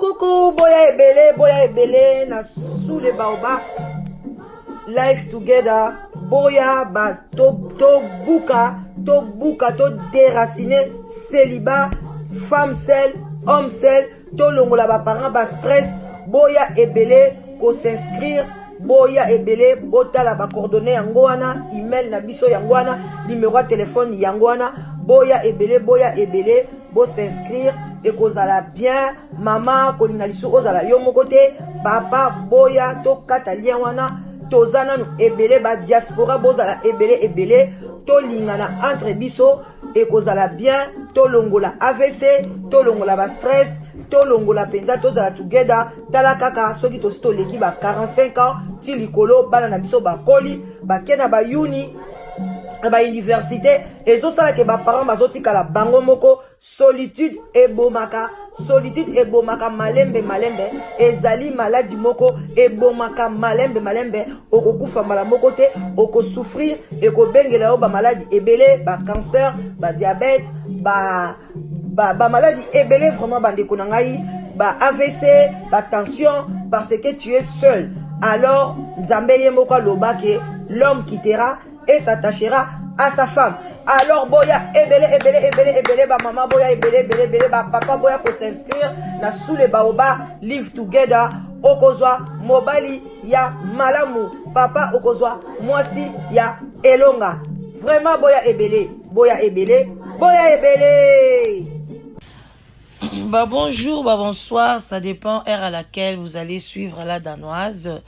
Coucou, boya ebele, na sous les baobab, life together, boya bas, to buka, to déraciner, célibat, femme seule, homme seul, to longola ba parents bas stress, boya ebele, ko s'inscrire, boya ebele, botala ba coordonnées yangoana, email na biso yangoana, numéro de téléphone yangoana, boya ebele, bo s'inscrire. Et kozala bien, maman, kolinga lisu ozala yo moko te, papa, boya, to katalien wana, tozana nu ebele, ba diaspora, bozala ebele, to lingana entre biso, et kozala bien, to longola AVC, to longola ba stress, to longola penza, tozala together, tala kaka, soki to sto leki ba 45 ans, ti likolo, bana na biso ba koli, ba kena ba uni, ba université, et zo sala ke ba parents bazoti kala bango moko, solitude ebomaka malembe, ezali maladie moko ebomaka malembe, okokufa mbala moko te, oko souffrir, eko bengela yo ba maladie ebele, ba cancer, ba diabète, ba maladie ebele vraiment bandeko na ngai, ba AVC, ba tension, parce que tu es seul. Alors Nzambe ye moko loba ke l'homme quittera et s'attachera à sa femme. Alors boya ebele ba maman, boya ebele ba papa, boya ko s'inscrire na sous les baobab, live together, okozwa mobali ya malamu, papa okozwa mwasi ya elonga. Vraiment boya ebele. Bah bonjour, bah bonsoir, ça dépend heure à laquelle vous allez suivre la danoise.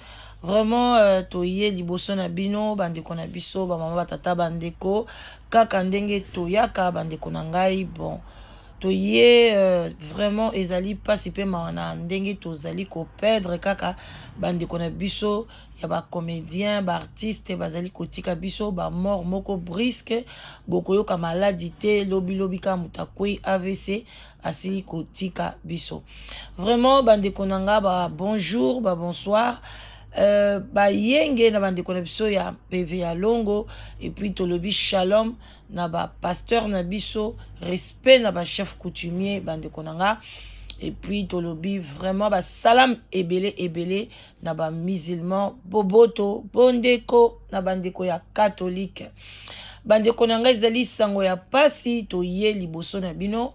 Vraiment toye liboso na bino bandeko na biso ba mama batata bandeko kaka ndenge toyaka bandeko na ngai. Bon toye vraiment ezali pasi pe mawana ndenge tozali ko perdre kaka bandeko na biso ya ba comédien ba artiste bazali kotika biso ba mort moko brisque bokoyoka maladie te lobi ka mutakui AVC asili kotika biso. Vraiment bandeko na nga ba bonjour ba bonsoir. Ba yenge na bandeko na biso ya PV ya Longo, et puis tolobi shalom na ba pasteur na biso, respect na ba chef coutumier bandeko na nga, et puis tolobi vraiment ba salam ebele na ba musulman boboto bondeko na bandeko ya catholique. Bandeko na nga ezali sango ya pasi toye liboso na bino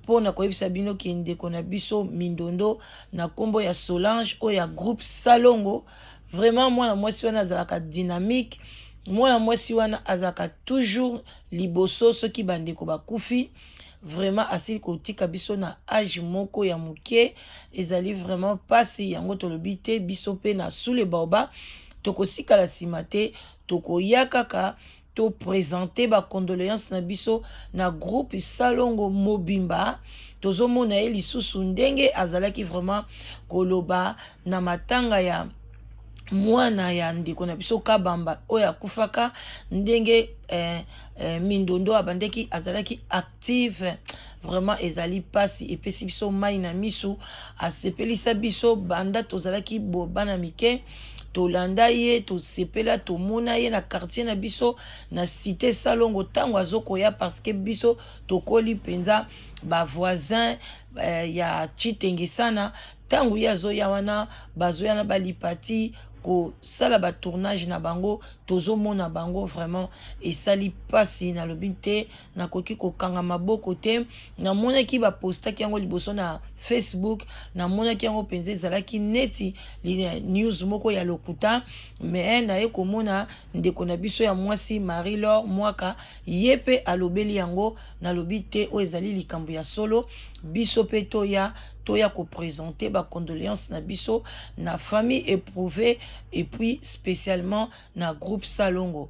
pona koyebisa bino ki ndeko na biso Mindondo na kombo ya Solange o ya groupe Salongo. Vraiment mwana mwasi wana azalaka dynamique, mwana mwasi wana azalaka toujours liboso soki bandeko bakufi. Vraiment asili kotika biso na âge moko ya muke, ezali vraiment pasi yango tolobi te biso pe na sous les baobab tokosika la simate tokoya kaka to présenter ba condoléances na biso na groupe Salongo Mobimba. Tozo mona ye lisusu ndenge azalaki vraiment koloba na matanga ya mwana ya ndeko na biso Kabamba oya kufaka ndenge Mindondo abandeki azalaki active. Vraiment ezali pasi epesi biso mai na misu, asepelisa biso banda tozalaki bobana mike tolanda ye tosepela tomona ye na quartier na biso na cité Salongo tango azokoya, parce que biso tokoli penza ba voisin ya Chitenge sana tango ya zoya wana bazoya na balipati ko sala ba tournage na bango tozomona bango vraiment esali pasi na lobite na koki ko kanga maboko te. Na mona ki ba postaki yango liboso na Facebook, na mona ki yango penze zalaki neti news moko ya lokuta, mais na ye komona ndeko na biso ya mwasi Marie-Laure Mwaka yepe alobeli yango na lobite o ezali likambo ya solo. Biso pe toya ko présenter ba condoléances na biso na famille éprouvée, et puis spécialement na groupe Salongo.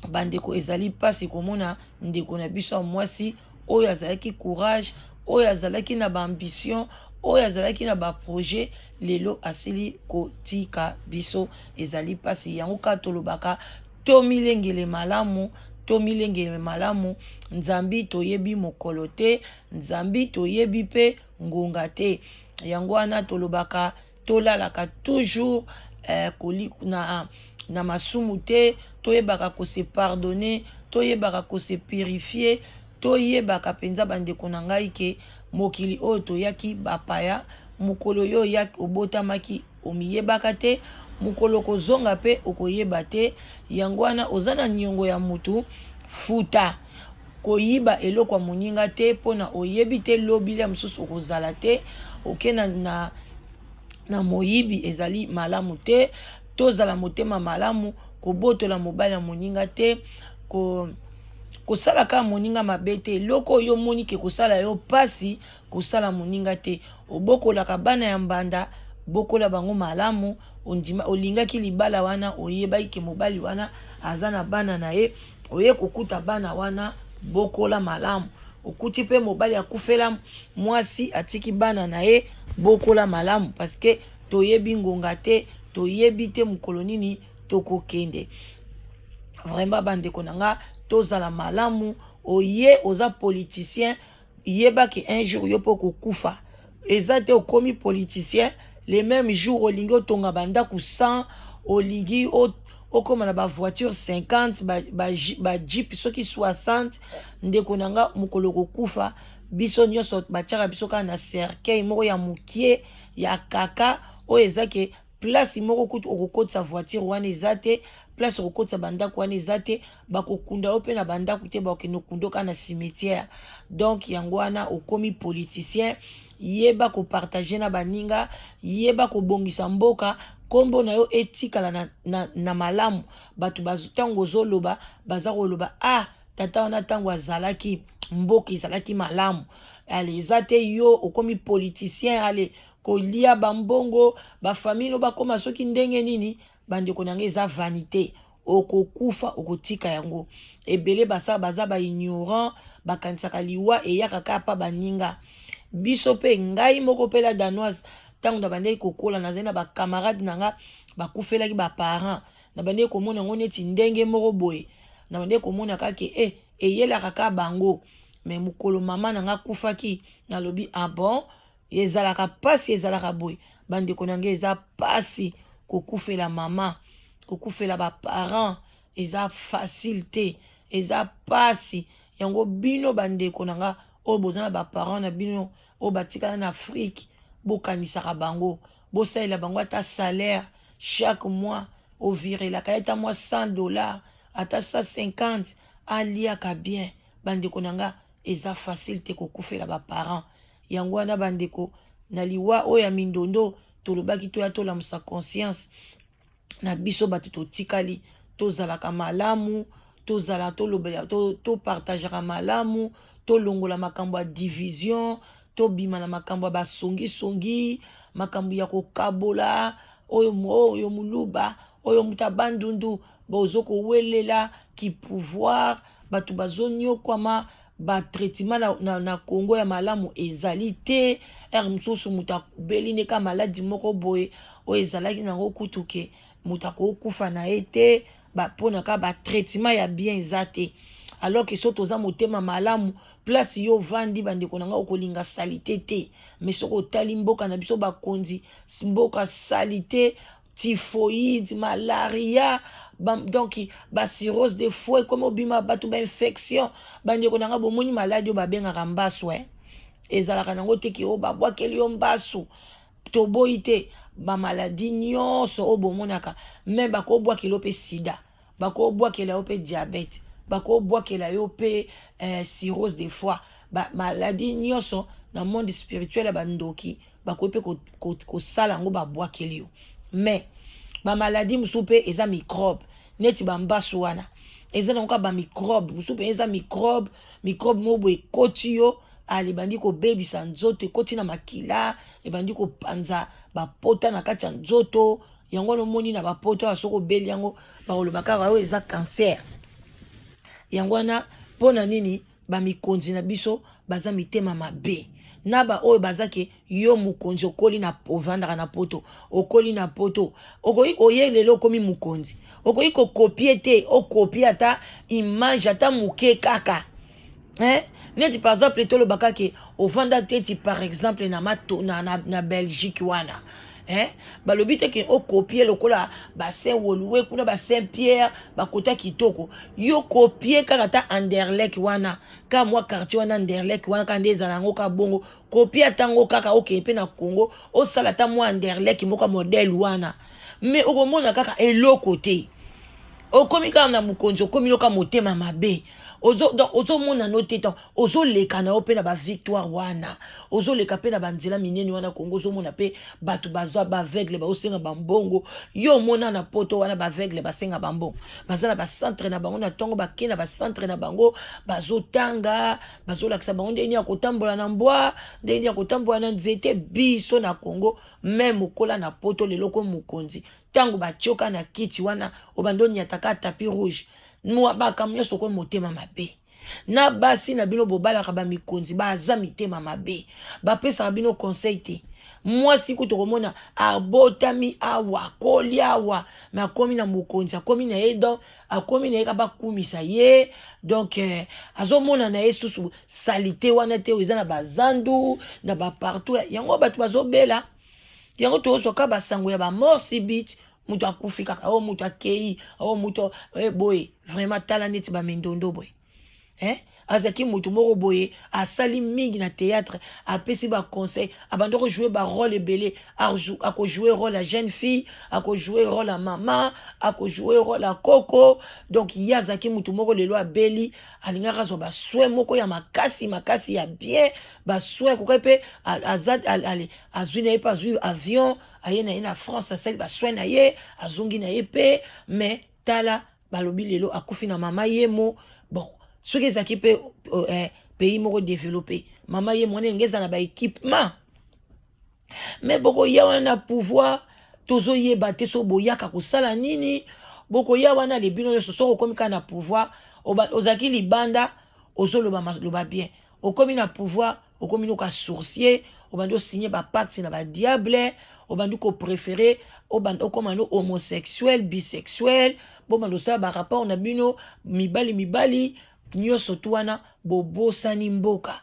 Bandeko ezali pasi komona ndeko na biso mwasi oyo azalaki courage, oyo azalaki na ba ambition, oyo azalaki na ba projet, lelo asili kotika biso ezali pasi yango ka tolobaka to milengele malamu to milenge malamu nzambi toyebi mokolo te nzambi toyebi pe ngonga te yango wana tolobaka tolalaka toujours na masumu te toyebaka ko se pardonner toyebaka ko se purifier toyebaka penza bandeko na ngai ke mokili oyo toyaki bapaya mokolo yo yaki obotamaki omiyebaka te mokolo kozonga pe okoyeba te yango wana oza na niongo ya mutu futa koyiba eloko ya moninga te mpona oyebi te lobili ya mosusu okozala te okena na moyibi ezali malamu te tozala motema malamu kobotola mobali ya moninga te kosala kaka moninga mabe te eloko oyo omoni ke kosala yo pasi kosala moninga te obokolaka bana ya mbanda bokola bango malamu olingaki libala wana oyebaki ke mobali wana aza na bana na ye oye kokuta bana wana bokola malamu okuti pe mobali akufela mwasi atiki bana na ye bokola malamu paske toyebi ngonga te toyebi te mokolo nini tokokende vraiment bandeko na nga tozala malamu oye oza politicien yebaki un jour yo po kokufa eza te okomi politicien le même jour olingi otonga bandako 100 olingi okoma na bavoiture 50 bajip soki 60 ndeko na nga mokolo kokufa biso nyonso batiaka biso kaka na cercueil moko ya mokie ya kaka oyo eza ke place moko kutu okokotisa voiture wana eza te place okokotisa bandako wana eza te bakokunda yo mpe na bandako te bakokende okundoka na cimetière donc yango wana okomi politicien yeba kopartage na baninga yeba kobongisa mboka kombo na yo etikala na malamu bato ntango ozoloba baza koloba tata wana ntango azalaki mboka ezalaki malamu ale eza te yo okomi politicien ale kolia bambongo bafamile bakoma soki ndenge nini bandeko na ngai eza vanité okokufa okotika yango ebele baza baignorant bakanisaka liwa eyaka kaka baninga biso pe ngai moko pela danoise ntango na bandeki kokola nazali na bakamarade na nga bakufelaki baparent na bandeki komona yango neti ndenge moko boye na bandeki komona kake eyelaka kaka bango me mokolo mama na nga kufaki nalobi bon ezalaka pasi ezalaka boye bandeko na ngai eza pasi kokufela mama kokufela baparent eza facile te eza pasi yango bino bandeko na nga oyo boza na baparent na bino oyo batikala na Afrique bokanisaka bango bosalela bango ata salaire chaque mois ovirelaka ata mwa $100 ata 150 aliaka bien bandeko na nga eza facile te kokufela baparent yango wana bandeko na liwa oyo ya mindondo tolobaki toya tolamusa conscience na biso bato totikali tozalaka malamu tozala topartageaka malamu tolongola makambo ya division tobima na makambo ya basongisongi makambo ya kokabola oyo muluba oyo muta bandundu bozo kowelela ki pouvoir bato bazonyokwama batraitement na Congo ya malamu ezali te mosusu mutu akubeli neka maladi moko boye oyo ezalaki nango kutuke mutu akokufa na ye te baponaka batraitement ya bien eza te alors que soki toza motema malamu place yo vandi bandeko na nga okolinga salite te mais soki otali mboka na biso bakonzi mboka salite typhoïde malaria donc cirrhose de foie comme obima bato infection bandeko na nga bomoni maladi oyo babengaka mbasu ezalaka nango te ke oyo babwakeli yo mbasu toboyi te bamaladi nyonso oyo bomonaka me bakobwakela yo mpe sida bakobwakela yo mpe diabete bakobwakela yo mpe cirrhose de foie maladi nyonso na monde spirituel ya bandoki bakoki mpe kosala yango babwakeli yo mais bamaladi mosusu mpe eza microbe neti bambasu wana eza nango kaka bamicrobe mosusu mpe eza microbe moko boye ekoti yo ebandi kobebisa nzoto ekoti na makila ebandi kopanza bapota na kati ya nzoto yango wana omoni na bapota oyo soki obeli yango bakoloba kaka oyo eza cancer yango wana mpona nini bamikonzi na biso baza mitema mabe naba oyo bazake yo mukonzi okoli na ovandaka na poto okoli na poto okoyi oye lelo okomi mukonzi okoyi ko copier te o copier ata image ata muke kaka neti par exemple tolobaka ke ovanda teti par exemple na Belgique wana balobi te ke o copier lokola ba Saint Woluwe kuna ba Saint Pierre bakota kitoko yo copier kaka ta Anderlecht wana ka mwa quartier wana Anderlecht wana ka ndeza nango ka bongo copier tango kaka okepe na Congo o sala ta mwa Anderlecht moka modèle wana mais okomona kaka eloko te okomi kaka na mukonzi okomi loka motema mabe ozomona no te tan ozoleka na yo mpe na bavictoire wana ozoleka mpe na banzela minene wana Kongo ozomona mpe bato bazwa baveugle baosenga bambongo yo omona na poto wana baveugle basenga bambongo baza na bacentre na bango na ntongo bakei na bacentre na bango bazotanga bazolakisa bango ndeni ya kotambola na mbwa ndeni ya kotambola na nzete biso na Kongo meme okola na poto leloko mokonzi tango batioka na kiti wana obandoni ataka tapis rouge mwa bakamu nyonso kwe motema mabe na basi na bino bobalaka bamikonzi baza mitema mabe bapesaka bino conseil te mwasi kutu komona abotami awa koli awa me akomi na mokonzi akomi na ye donc akomi na ye ka bakumisa ye donc azomona na ye susu salite wana te eza na bazandu na bapartout yango bato bazobela yango tozoka basango ya bamort subite mutu akufi kaka o mutu akei o mutu boye vraiment tala neti bamendondo boye azaki mutu moko boye asali mingi na théâtre apesi baconseil abandoko jouer barole ebele akojouer rôle ya jeune fille akojouer rôle ya mama akojouer rôle ya koko donc ye azaki mutu moko lelo abeli alingaka azwa baswe moko ya makasi ya bien baswe koka mpe azwi na ye mpe azwi avion aye na ye na France asali baswe na ye azongi na ye mpe mais tala balobi lelo akufi na mama ye mo bon soki ezalaki mpe pays moko développé mama ye mwana engeza na baéquipement mais bokoya wana na pouvoir tozoyeba te so boyaka kosala nini bokoya wana lebino nyonso soki okomi kaka na pouvoir ozalaki libanda ozoloba bien okomi na pouvoir okomi noka sourcier obandi osigné bapacte na badiable obandi kopréféré okoma no homosexuel bisexuel bomanda osala barapport na bino mibali nyonso tu wana bobosani mboka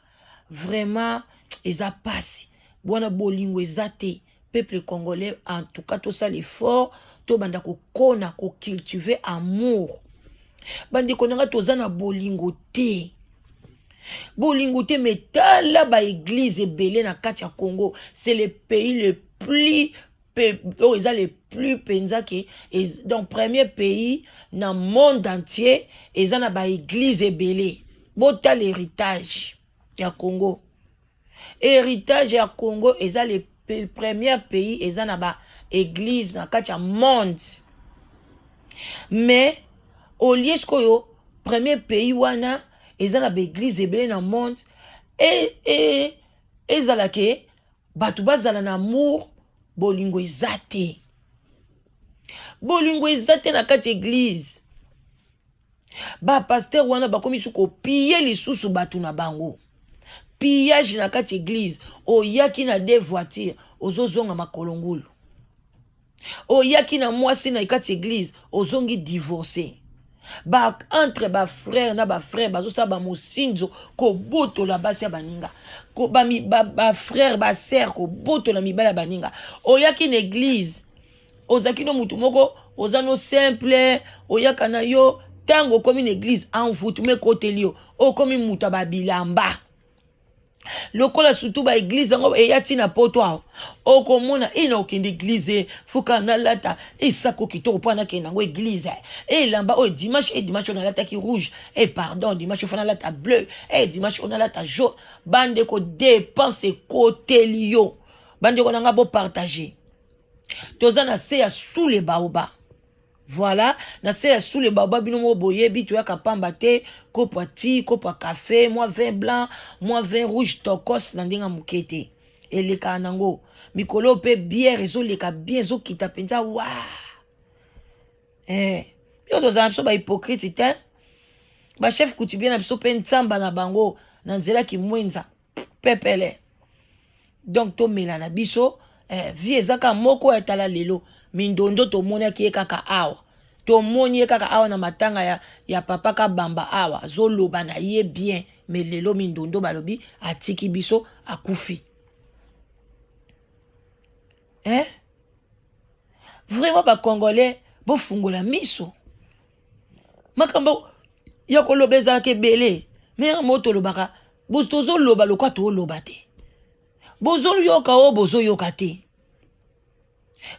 vraiment eza pasi bwana bolingo eza te peuple congolais en tout cas tosala l'effort tobanda kokona kocultiver amour bandeko nanga toza na bolingo te mais tala baéglise ebele na kati ya Congo c'est le pays le plus ils ont les plus penza que donc premier pays dans le monde entier ils ont ba église ebele bota l'héritage ya Congo héritage ya Congo ils ont le premier pays ils ont ba église na kati ya monde mais au lieu koyo premier pays wana ils ont ba église ebele na monde et ezalake batu bazala na amour bolingo ezate na kati église ba pasteur wana bakomi suko piller lisusu batu na bango pillage na kati église oyaki na deux voitures ozozonga makolongulu oyaki na mwasi na kati église ozongi divorcé ba entre ba frère na ba frère bazosala ba mosinzo ko botola basi ya baninga ko ba frère ba sœur ko botola mibala baninga oyaki na église ozaki no mutu moko ozano simple oyaka na yo tango komi na église en voûte me koteli yo okomi muta ba bilamba lokola surtout ba église ngo eyati na poto awo okomona ina okende église fuka na lata isako kitoko pana ke nango église lamba o dimanche on a lata ki rouge pardon dimanche on a lata bleu dimanche on a lata jaune bande ko dépense koteli yo bande ko nanga bo partager tozana se ya sous les baobas. Voilà, na se sous le baba bino mo boye bitu ya kapamba te kopo ti kopo café moi vin blanc moi vin rouge tokos na ndinga mukete eleka nango mikolo pe bière ezoleka bien ezokita penza wa yo tozana biso ba hypocrite te ba chef coutumier na biso pe ntsamba na bango na nzela ki mwenza pepele donc to melana biso vie ezaka moko etala lelo mindondo to mona ki kaka awa to moni kaka awa na matanga ya papa ka bamba awa zoloba na ye bien mais lelo mindondo balobi atiki biso akufi vraiment ba congolais bo fungola miso makambo ya koloba ezalaka ebele mais moto lobaka tozoloba lokwa toloba te bozoyoka o bozoyoka te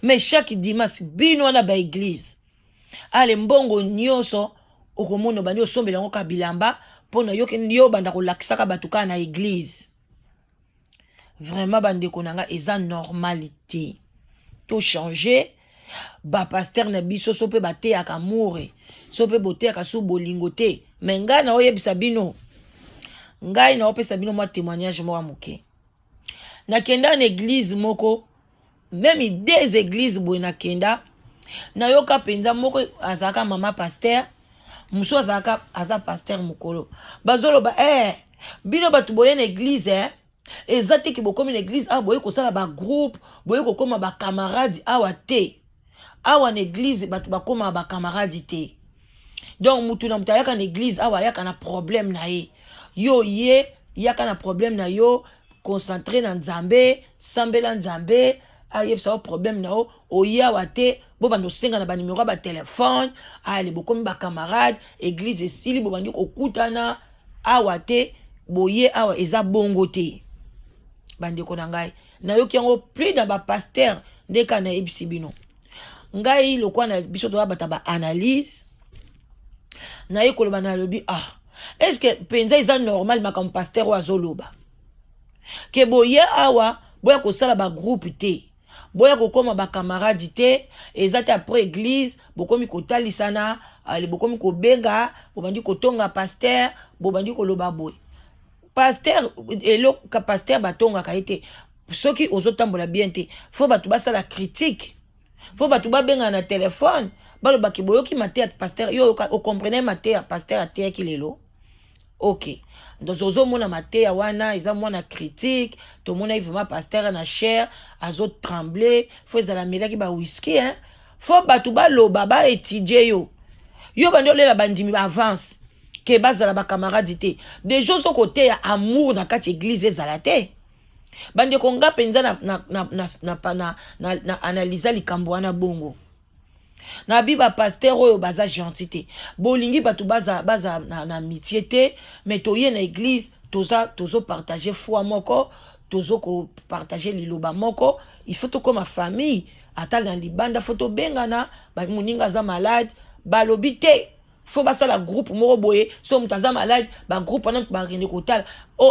mais chaque dimanche bino wana ba église ale mbongo nyonso okomona bandi osombela ngo kabilamba mpona yo banda kolakisaka bato kaka na église vraiment bandeko na nga eza normalité to changer bapaster na biso so mpe bateyaka amour so mpe boteyaka so bolingo te me ngai na oyebisa bino ngai na opesa bino mwa témoignage moko moke nakenda na église moko même des églises boye nakenda nayoka mpenza moko azalaka mama paster mosusu azalaka aza paster mokolo bazoloba bino bato boye na église eza te ke bokomi na église awa boye kosala bagroupe boye kokoma bakamaradi awa te awa na église bato bakoma bakamaradi te donc mutu na mutu ayaka na église awa ayaka na problème na ye yo ye yaka na problème na yo concentré na nzambe sambela nzambe ayebisa o problème na yo oye awa te bo bando senga na banimero ya batelefone ale bokomi bakamarade église esili bo bandi kokutana awa te boye awa eza bongo te bandeko na ngai nayoki yango plus na bapaster ndeka na yebisi bino ngai lokwa na biso toya bata baanalyse naye koloba na lobi est-ce que penza eza normal makambo paster oyo azoloba ke boye awa boya kosala bagroupe te boya kokoma bakamaradi te eza te après église bokomi kotalisana ale bokomi kobenga bobandi kotonga paster bobandi koloba boye paster eloka paster batongaka ye te soki ozotambola bien te fo bato basala critique fo bato babenga na telefone balobaki boyoki mate ya paster yo okomprene mate ya paster ateyaki lelo ok donc ozomona mateya wana eza mwana critique tomona vraiment paster na chair azotremble fo ezala melaki ba whisky fo bato baloba baétudie yo bandi olela bandimi baavance ke bazala bakamaradi te deja ozokoteya amour na kati église ezala te bandeko nga mpenza na analyza likambo wana bongo na bi bapaster oyo baza gentil te bolingi bato baza na amitié te mais toye na église tozopartage foi moko tozokopartage liloba moko il faut tokoma famille ata na libanda fo tobengana moninga aza malade balobi te fo basala groupe moko boye so moto aza malade bagroupe wana bakende kotala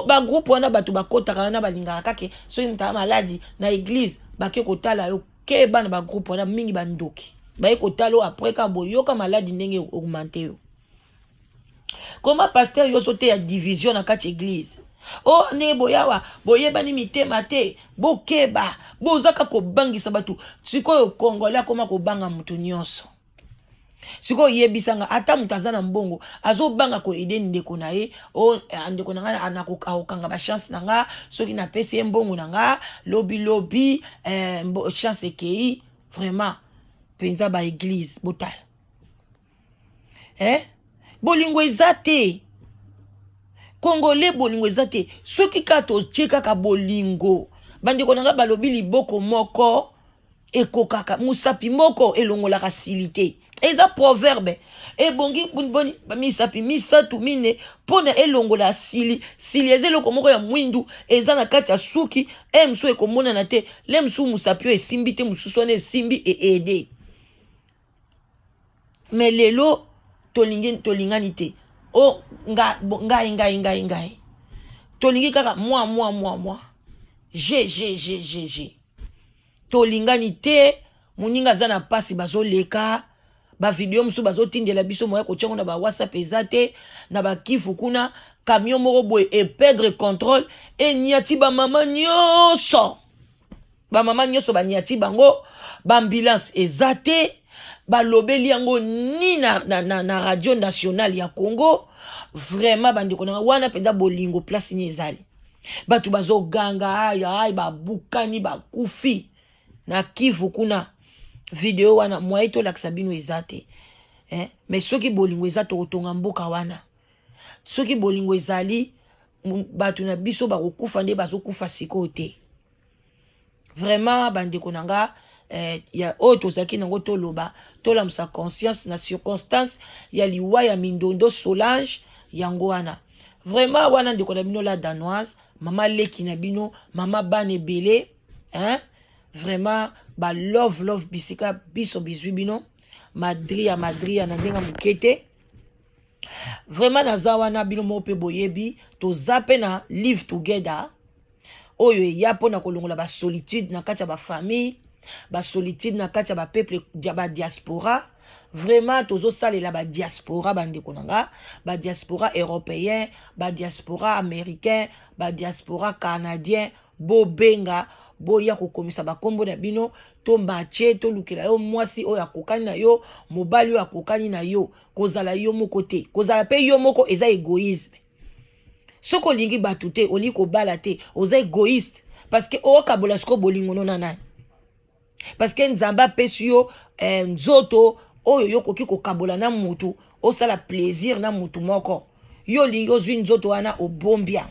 bagroupe wana bato bakotaka wana balingaka kake soki moto aza maladi na église bake kotala yo ke bana bagroupe wana mingi bandoki baye kotala après ka boyoka maladi ndenge augmente yo koma paster yo sote ya division na kati église ne boyawa boyebani mitema te bokeba bozaka kobangisa bato sikoyo congolais akoma kobanga mutu nyonso sikoyo yebisanga ata mutu aza na mbongo azobanga koede ndeko na ye ndeko na nga akokanga bachance na nga soki napesi ye mbongo na nga lobi chance ekei vraiment penza ba église botala bolingo eza te congolais bolingo eza te soki kaka totie kaka bolingo bandeko na nga balobi liboko moko ekokaka musapi moko elongolaka sili te eza proverbe ebongi misapi misatu mine mpona elongola sili eza eloko moko ya mwindu eza na kati ya suki mosusu ekomonana te le mosusu musapi oyo esimbi te mosusu wana esimbi eede mais lelo tolingani te ngai tolingi kaka moi je tolingani te moninga aza na pasi bazoleka bavideo mosusu bazotindela biso moya kotiango na bawhatsapp eza te na bakifu kuna camion moko boye eperdre contrôle eniati bamama nyonso baniati bango baambulance eza te balobeli yango ni na radio nationale ya Congo vraiment bandeko na wana penda bolingo place ni ezali Batu bazo ganga ay ba bukani ba kufi na Kivu kuna video wana mwaye to lakisa bino ezate mais soki bolingo ezate otonga mboka wana soki bolingo ezali batu na biso ba kokufa nde bazo kufa sikoyo te vraiment bandeko nanga ya oyo tozalaki nango toloba tolamusa conscience na circonstance ya liwa ya Mindondo Solange yango wana vraiment wana ndeko na bino la danoise mama leki na bino mama bana ebele vraiment ba love bisika biso bizwi bino madria na ndenga mukete vraiment naza wana bino mo pe boyebi toza pe na live together oyo eya mpona kolongola ba solitude na kati ya ba famille ba solitude na kati ya ba peuple ya ba diaspora vraiment tozosalela ba diaspora bandeko nanga ba diaspora européen ba diaspora américain ba diaspora canadien bobenga boya kokomisa bakombo na bino to mache to lukela yo mwasi oyo akokani na yo mobali oyo akokani na yo kozala yo moko te kozala pe yo moko eza egoïsme soko lingi batu te oli ko bala te oza égoïste parce que o kabola sko bolingo nona nani parce que nzamba pesi yo nzoto oyo yo koki ko kabola na mutu osala plaisir na mutu moko yo lingi ozwi nzoto wana obombia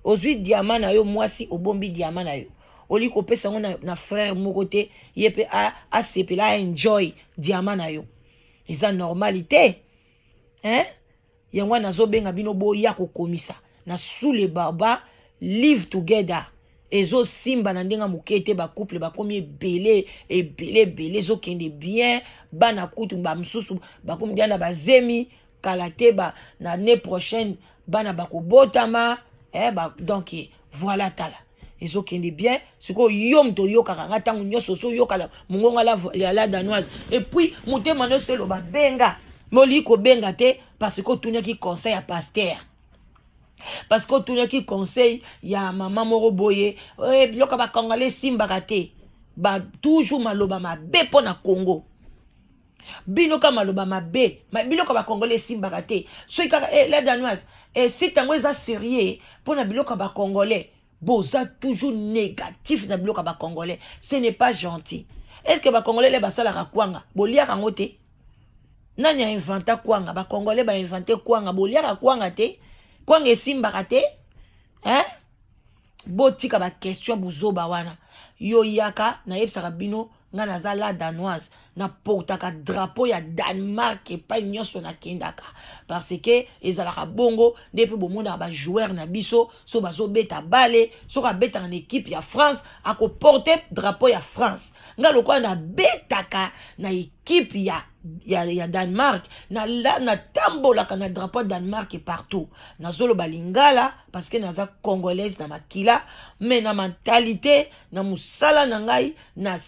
ozwi diamant na yo mwasi obombi diamant na yo oli ko pesa ngo na frère moko te yepe a sepela enjoy diamant na yo eza normalité yango nazo benga bino boya ko komisa na sous les baba live together ezo simba na ndenga mukete ba couple ba komi ebele zo kende bien bana kutu ba msusu ba komi diana ba zemi kalate ba na année prochaine bana ba ko botama donc voilà tala ezo kende bien siko yom to yoka nga tangu nyoso so yoka mungonga la danoise et puis mutema no selo ba benga moli ko benga te parce que tunya ki conseil à pasteur parce que tout le qui conseille ya maman moro boye biloko ba congolais simba kate ba toujours maloba mabe pona Congo bino ka maloba mabe biloko ba congolais simba kate so ikaka la danoise si tango eza sérieux pona biloko ba congolais boza toujours négatif na biloko ba congolais ce n'est pas gentil. Est-ce que ba congolais le basala ka kwanga bolia kango te nani a inventa kwanga ba congolais ba inventer kwanga bolia ka kwanga te kwanga esimbaka te botika ba question buzoba wana yo yaka na yebisaka bino nga naza la danoise na portaka drapeau ya Danemark epai nyonso na kendaka parce que ezalaka bongo depuis bomona ba joueur na biso so bazobeta bale so ka beta na équipe ya France ako porter drapeau ya France nga lokwa na betaka na équipe ya Danemark na tambolaka na drapeau Danemark partout na zolo balingala parce que naza congolaise na makila mais na mentalité na musala na ngai na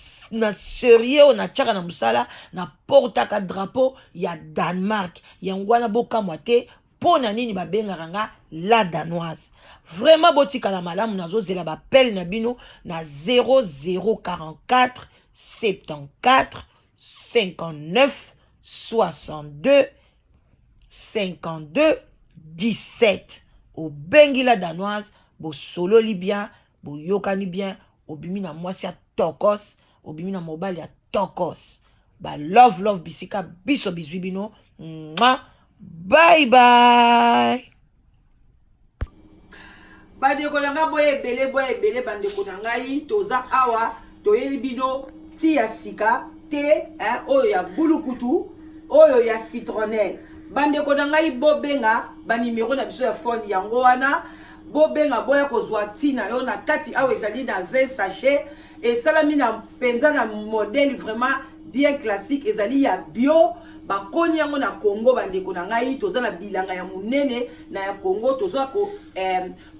sérieux na tchaka na musala na portaka drapeau ya Danemark yangwana boka mwate pona nini babengaka nga la danoise. Vraiment botika la malamu nazozela ba pelle na bino na 0044 74 59 62 52 17 au bengi la danoise bo solo li bien bo yokani bien obimi na mwasi ya tokos obimi na mobile ya tokos ba love bisika biso bizwi bino bye bye bandeko na nga boye ebele bandeko na ngai toza awa toyeli bino ti ya sika te oyo ya bulukutu oyo ya citronnelle bandeko na ngai bobenga banimero na biso ya phone yango wana bobenga boya kozwa tina yo na kati awa ezali na 20 sachet esalami na penza na modèle vraiment bien classique ezali ya bio bakoni yango na Congo bandeko na ngai toza na bilanga ya munene na ya Congo toza ko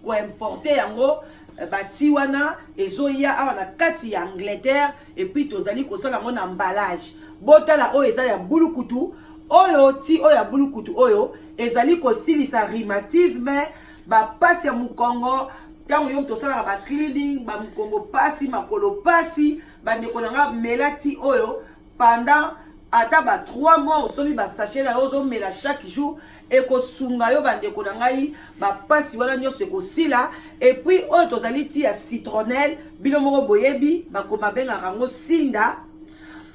importer yango bati wana ezoya awa na kati ya Angleterre et puis tozali kosala ngo na emballage botala oyo ezali ya bulukutu oyo ti oyo ya bulukutu oyo ezali kosilisa rhumatisme ba pasi ya mukongo tango yo tosala ba cleaning ba mukongo pasi makolo pasi bandeko na nga melati oyo pendant ata ba 3 mois osomi ba sachet na yo zo mela chaque jour ekosunga yo bandeko na ngai bapasi wana nyonso ekosila. Et puis oyo tozali ti ya citronnelle bino moko boyebi bakoma bengaka yango sinda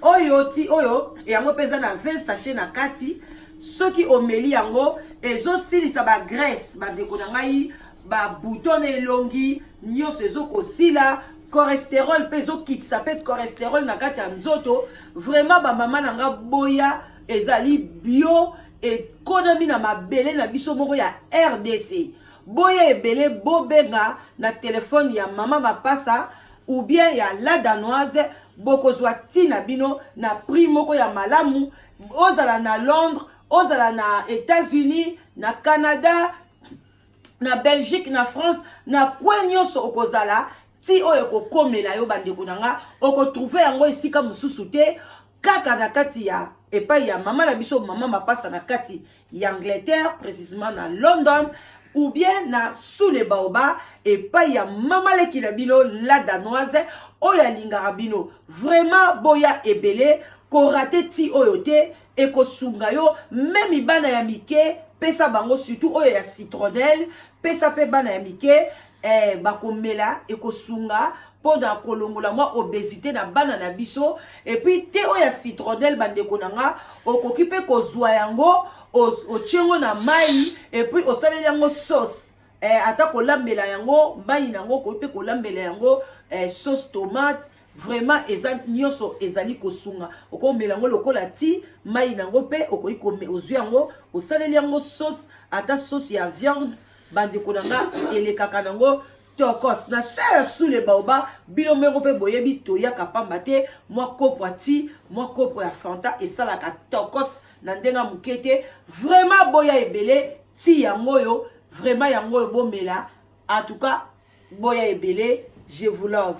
oyo ti oyo yango peza na 20 sachet na kati. Soki omeli yango ezosilisa ba graisse bandeko na ngai ba bouton elongi nyonso ezokosila. Cholestérol pe ezokitisa pe cholestérol na kati ya nzoto. Vraiment ba mama na nga boya ezali bio ekonomi na mabele na biso moko ya RDC. Boya ebele bobenga na telefone ya mama Mapasa ou bien ya la danoise bokozwa tina bino na prix moko ya malamu. Ozala na Londres, ozala na États-Unis, na Canada, na Belgique, na France, na kwen nyonso okozala ti oyo kokomela yo bandeko nanga okotrouve yango esika mususu te kaka na kati ya epai ya mama na biso mama Mapasa na kati ya Angleterre, précisément na London, ou bien na sous les baobas epai ya mama leki na bino la danoise oyo alingaka bino. Vraiment boya ebele ko rate ti oyo te ekosunga yo même bana ya mike pesa bango surtout oyo ya citronnelle pesa pe bana ya mike bakomela ekosunga pendant kolongola mwa obésité na bana na biso. Et puis te oyo ya citronnelle bandeko nanga okoki pe kozwa yango otiengo na mai et puis osaleli yango sauce ata kolambela yango mai nango okoki pe kolambela yango sauce tomate. Vraiment eza nyonso ezali kosunga okomela yango lokola ti mai nango pe okoki ozwi yango osaleli yango sauce ata sauce ya viande bandeko nanga elekaka nango tokos na sa sous les baobas bino meko pe boyebi toyaka pamba te mwa kopo ati mwa kopo ya fanta esalaka tokos na ndenga mukete. Vraiment boya ebele ti yango yo vraiment yango yo bomela. En tout cas boya ebele, je vous love.